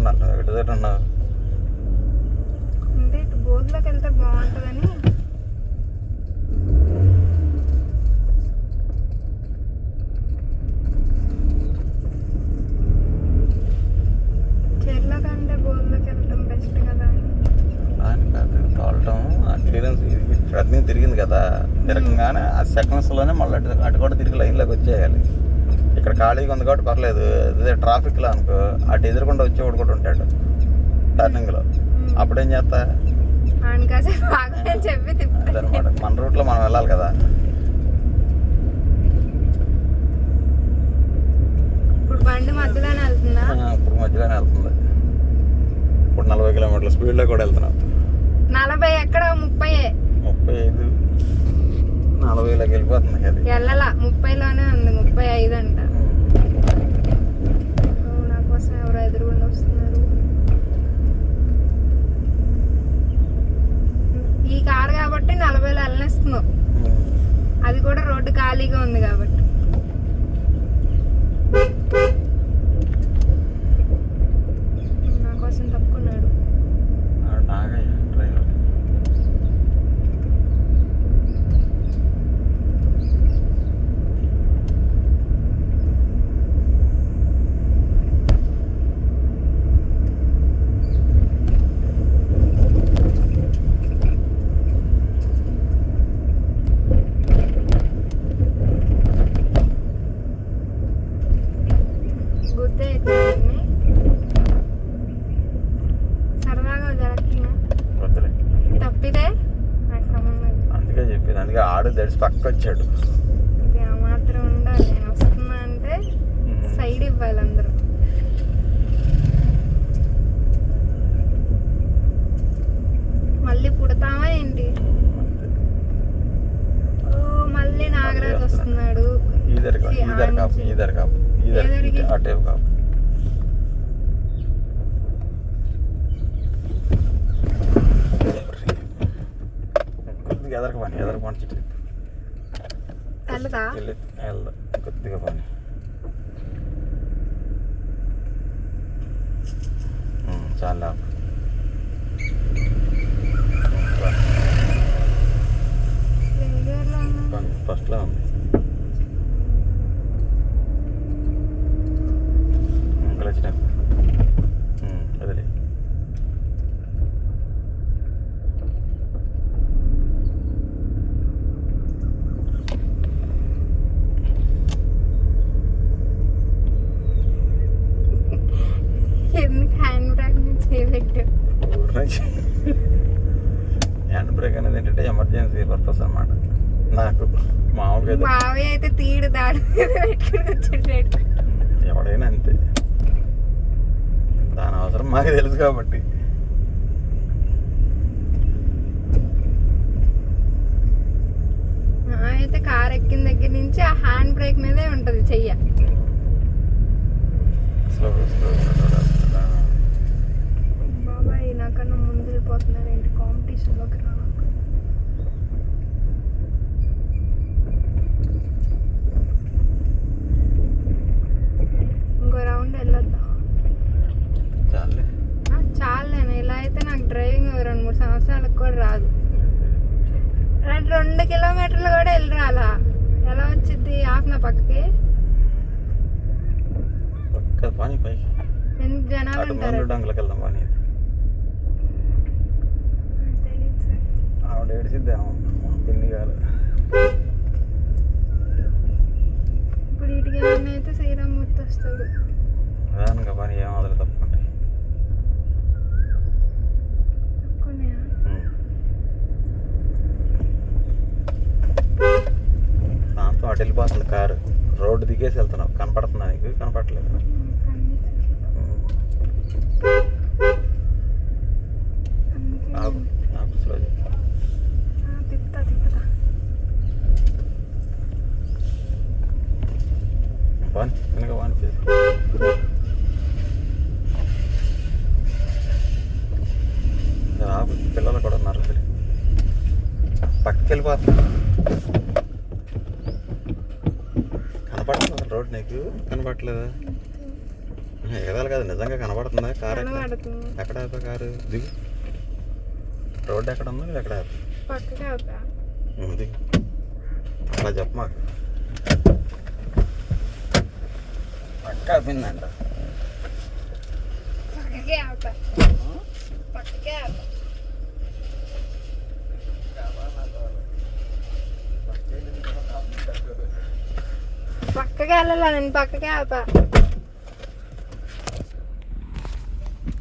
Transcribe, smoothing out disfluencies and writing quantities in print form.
ఉన్నాను, ఎటు దగ్గర ఉన్నావు? అంటే ఇటు బోర్లోకి వెళ్తే బాగుంటుందని. చెర్ల కంటే బోర్లోకి వెళ్ళటం బెస్ట్ కదా అని కాదు, తోలటం క్లియరెన్స్ అన్నీ తిరిగింది కదా, తిరగంగానే ఆ సెకండ్స్లోనే మళ్ళీ అటు కూడా తిరిగి లైన్లోకి వచ్చేయాలి. ఇక్కడ ఖాళీగా ఉంది కాబట్టి పర్లేదు, అదే ట్రాఫిక్లో అనుకో అటు ఎదురుకుండా వచ్చేవాడు కూడా ఉంటాడు టర్నింగ్లో, అప్పుడేం చేస్తా అదనమాట. మన రూట్లో మనం వెళ్ళాలి కదా. ఇప్పుడు బండి మధ్యలోనే వెళ్తుందా? ఇప్పుడు మధ్యలోనే వెళ్తుంది. ఇప్పుడు 40 కిలోమీటర్ల స్పీడ్లో కూడా వెళ్తున్నాం. 40 ఎక్కడ? 30, 35, 40లోకి వెళ్ళిపోతుంది. అది వెళ్ళాల 30లోనే ఉంది, 35 అంట. నా కోసం ఎవరో ఎదురుగుండా వస్తున్నారు. ఈ కారు కాబట్టి 40లో వెళ్ళనిస్తున్నావు, అది కూడా రోడ్డు ఖాళీగా ఉంది కాబట్టి. నా కోసం తప్పుకున్నాడు నాగయ్య డ్రైవర్. గుద్దే ఎత్తుకుని సరదాగా జరక్కినా వద్దులే, తప్పితే నాకు సంబంధం లేదు. అందుకే చెప్పింది. అందుకే ఆడు దడిసి పక్క వచ్చాడు. ఇది ఆ మాత్రం ఉండాలి. నేను వస్తున్నా అంటే సైడ్ ఇవ్వాలి అందరూ. మళ్ళీ పుడతామా ఏంటి? ఓ మళ్ళీ నాగరాజు వస్తున్నాడు. ఈధర్ కాపు, ఈధర్ కాపు, ఈధర్ కాపు, ఈధర్ అటే కాపు. కొద్దిగా ఎదరకు పని, ఎదరకు పని చెట్టు వెళ్దా వెళ్దా కొద్దిగా పని. చాలా ఫస్ట్లో ఉంది. వచ్చిన అదే ఎందుకు హ్యాండ్ బ్రేక్ నుంచి చేయబెట్టు? హ్యాండ్ బ్రేక్ అనేది ఏంటంటే ఎమర్జెన్సీ పర్పస్ అన్నమాట. నాకు మామూలుగా మావయ్య అయితే తీడు దాడి పెట్టుకుని వచ్చేటట్టు. ఎవడైనా అంతే, దాని అవసరం మాకు తెలుసు కాబట్టి. అయితే కార్ ఎక్కిన దగ్గర నుంచి ఆ హ్యాండ్ బ్రేక్ మీదే ఉంటది చెయ్య. బాబాయ్ నాకన్నా ముందు వెళ్ళిపోతున్నారు ఏంటి? కాంపిటీషన్లోకి రా. ఇంకో రౌండ్ వెళ్ళొద్దాం. చాలేనా? ఇలా అయితే నాకు డ్రైవింగ్ 2-3 సంవత్సరాలకు కూడా రాదు. 2 కిలోమీటర్లు కూడా వెళ్ళి రాలా. ఎలా వచ్చింది? ఆఫ్న పక్కకి ఎందుకు జనాలు ఉంటారు? ఆవిడ ఏడిసిద్దాము పిన్ని గారు. ఇప్పుడు వీటికి ఏమన్నా అయితే శ్రీరామూర్తి వస్తాడు. ప్రధానంగా పని ఏం వదలు తప్పుకుంటాయి. దాంతో అటు వెళ్ళిపోతుంది కారు. రోడ్డు దిగేసి వెళ్తున్నావు, కనపడుతున్నా నీకు? కనపడలేదు. నాకు స్లో పని వెనక పని చేసి పిల్లలు కూడా ఉన్నారు. సరే పక్కకి వెళ్ళిపోతున్నా. కనపడుతుంది రోడ్ నీకు? కనపడలేదా? ఎగదాలి కదా, నిజంగా కనబడుతుందా కారు? కనబడుతుంది. ఎక్కడ ఆపా కారు? దిగు. రోడ్డు ఎక్కడ ఉందో ఎక్కడ ఆపా? పక్కకే అవుతా. దిగు. అలా చెప్ప మాకు. పక్క ఆపిందంట. పక్కకే అవుతా. పక్కకే అవుతా. పక్కకి వెళ్ళాలా, నేను పక్కకే అవుతా.